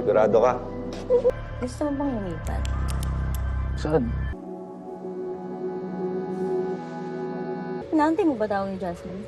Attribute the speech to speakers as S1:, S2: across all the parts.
S1: Sigurado ka?
S2: Gusto mo bang lumipat?
S3: Saan?
S2: Inaantay mo ba tawag ni Jasmine?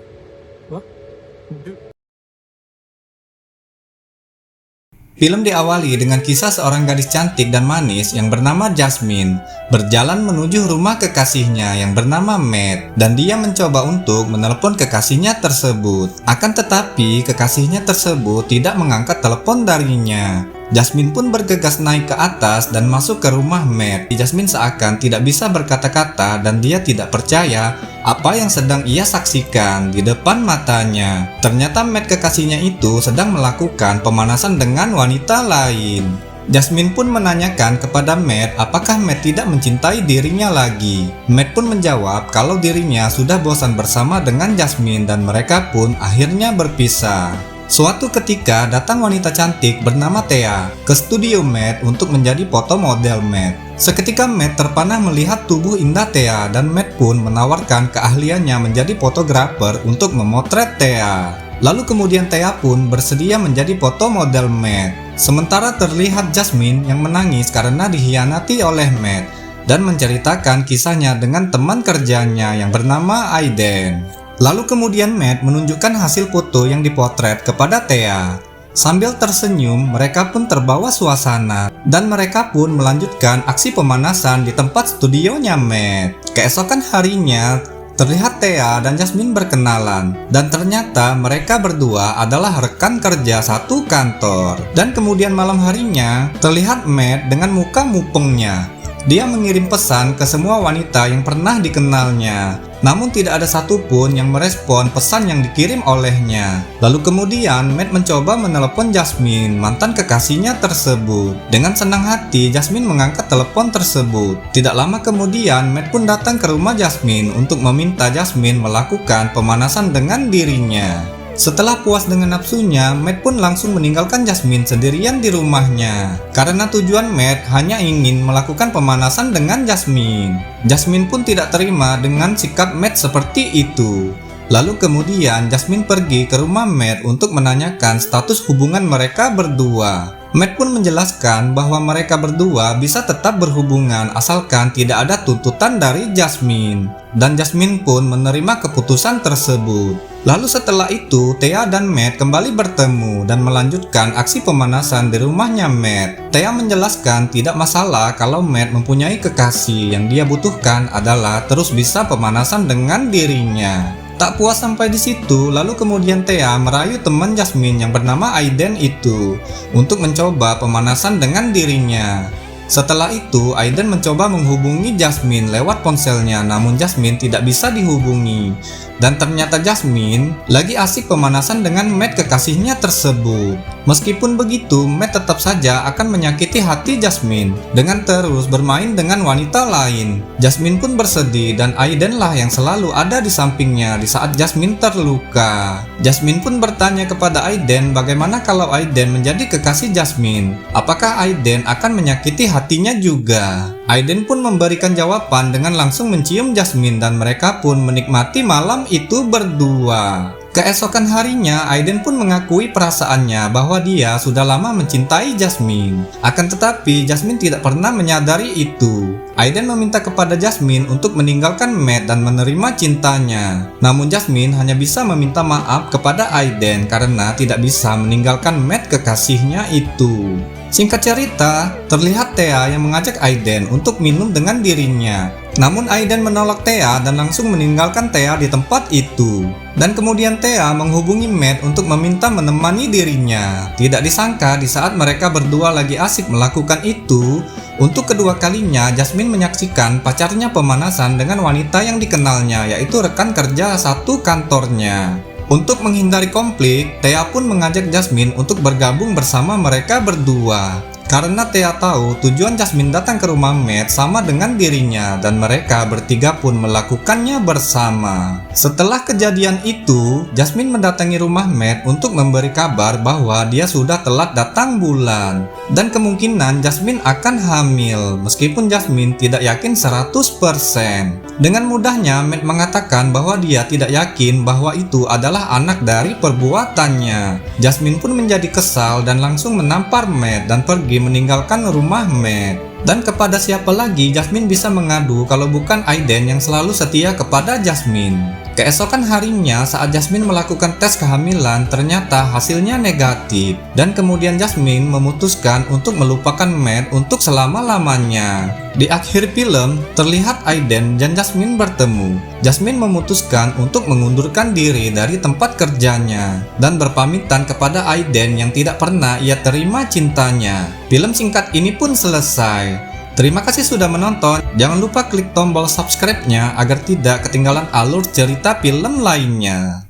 S4: Film diawali dengan kisah seorang gadis cantik dan manis yang bernama Jasmine berjalan menuju rumah kekasihnya yang bernama Matt, dan dia mencoba untuk menelepon kekasihnya tersebut. Akan tetapi kekasihnya tersebut tidak mengangkat telepon darinya. Jasmine pun bergegas naik ke atas dan masuk ke rumah Matt. Jasmine seakan tidak bisa berkata-kata dan dia tidak percaya apa yang sedang ia saksikan di depan matanya. Ternyata Matt kekasihnya itu sedang melakukan pemanasan dengan wanita lain. Jasmine pun menanyakan kepada Matt apakah Matt tidak mencintai dirinya lagi. Matt pun menjawab kalau dirinya sudah bosan bersama dengan Jasmine dan mereka pun akhirnya berpisah. Suatu ketika datang wanita cantik bernama Thea ke studio Matt untuk menjadi foto model Matt. Seketika Matt terpanah melihat tubuh indah Thea dan Matt pun menawarkan keahliannya menjadi fotografer untuk memotret Thea. Lalu kemudian Thea pun bersedia menjadi foto model Matt. Sementara terlihat Jasmine yang menangis karena dikhianati oleh Matt dan menceritakan kisahnya dengan teman kerjanya yang bernama Aiden. Lalu kemudian Matt menunjukkan hasil foto yang dipotret kepada Thea. Sambil tersenyum, mereka pun terbawa suasana dan mereka pun melanjutkan aksi pemanasan di tempat studionya Matt. Keesokan harinya, terlihat Thea dan Jasmine berkenalan dan ternyata mereka berdua adalah rekan kerja satu kantor. Dan kemudian malam harinya, terlihat Matt dengan muka mupengnya. Dia mengirim pesan ke semua wanita yang pernah dikenalnya, namun tidak ada satupun yang merespon pesan yang dikirim olehnya. Lalu kemudian Matt mencoba menelepon Jasmine, mantan kekasihnya tersebut. Dengan senang hati, Jasmine mengangkat telepon tersebut. Tidak lama kemudian, Matt pun datang ke rumah Jasmine untuk meminta Jasmine melakukan pemanasan dengan dirinya. Setelah puas dengan nafsunya, Matt pun langsung meninggalkan Jasmine sendirian di rumahnya. Karena tujuan Matt hanya ingin melakukan pemanasan dengan Jasmine. Jasmine pun tidak terima dengan sikap Matt seperti itu. Lalu kemudian Jasmine pergi ke rumah Matt untuk menanyakan status hubungan mereka berdua. Matt pun menjelaskan bahwa mereka berdua bisa tetap berhubungan asalkan tidak ada tuntutan dari Jasmine. Dan Jasmine pun menerima keputusan tersebut. Lalu setelah itu, Thea dan Matt kembali bertemu dan melanjutkan aksi pemanasan di rumahnya Matt. Thea menjelaskan tidak masalah kalau Matt mempunyai kekasih, yang dia butuhkan adalah terus bisa pemanasan dengan dirinya. Tak puas sampai di situ, lalu kemudian Thea merayu teman Jasmine yang bernama Aiden itu untuk mencoba pemanasan dengan dirinya. Setelah itu, Aiden mencoba menghubungi Jasmine lewat ponselnya, namun Jasmine tidak bisa dihubungi. Dan ternyata Jasmine lagi asik pemanasan dengan Matt kekasihnya tersebut. Meskipun begitu, Matt tetap saja akan menyakiti hati Jasmine dengan terus bermain dengan wanita lain. Jasmine pun bersedih dan Aiden lah yang selalu ada di sampingnya di saat Jasmine terluka. Jasmine pun bertanya kepada Aiden bagaimana kalau Aiden menjadi kekasih Jasmine. Apakah Aiden akan menyakiti hatinya juga? Aiden pun memberikan jawaban dengan langsung mencium Jasmine dan mereka pun menikmati malam itu berdua. Keesokan harinya, Aiden pun mengakui perasaannya bahwa dia sudah lama mencintai Jasmine. Akan tetapi, Jasmine tidak pernah menyadari itu. Aiden meminta kepada Jasmine untuk meninggalkan Matt dan menerima cintanya. Namun Jasmine hanya bisa meminta maaf kepada Aiden karena tidak bisa meninggalkan Matt kekasihnya itu. Singkat cerita, terlihat Thea yang mengajak Aiden untuk minum dengan dirinya. Namun Aiden menolak Thea dan langsung meninggalkan Thea di tempat itu. Dan kemudian Thea menghubungi Matt untuk meminta menemani dirinya. Tidak disangka di saat mereka berdua lagi asik melakukan itu, untuk kedua kalinya Jasmine menyaksikan pacarnya pemanasan dengan wanita yang dikenalnya, yaitu rekan kerja satu kantornya. Untuk menghindari konflik, Thea pun mengajak Jasmine untuk bergabung bersama mereka berdua. Karena Thea tahu tujuan Jasmine datang ke rumah Matt sama dengan dirinya dan mereka bertiga pun melakukannya bersama. Setelah kejadian itu, Jasmine mendatangi rumah Matt untuk memberi kabar bahwa dia sudah telat datang bulan. Dan kemungkinan Jasmine akan hamil, meskipun Jasmine tidak yakin 100%. Dengan mudahnya Matt mengatakan bahwa dia tidak yakin bahwa itu adalah anak dari perbuatannya. Jasmine pun menjadi kesal dan langsung menampar Matt dan pergi meninggalkan rumah Matt. Dan kepada siapa lagi Jasmine bisa mengadu kalau bukan Aiden yang selalu setia kepada Jasmine. Keesokan harinya saat Jasmine melakukan tes kehamilan, ternyata hasilnya negatif. Dan kemudian Jasmine memutuskan untuk melupakan Matt untuk selama-lamanya. Di akhir film, terlihat Aiden dan Jasmine bertemu. Jasmine memutuskan untuk mengundurkan diri dari tempat kerjanya dan berpamitan kepada Aiden yang tidak pernah ia terima cintanya. Film singkat ini pun selesai. Terima kasih sudah menonton. Jangan lupa klik tombol subscribe-nya agar tidak ketinggalan alur cerita film lainnya.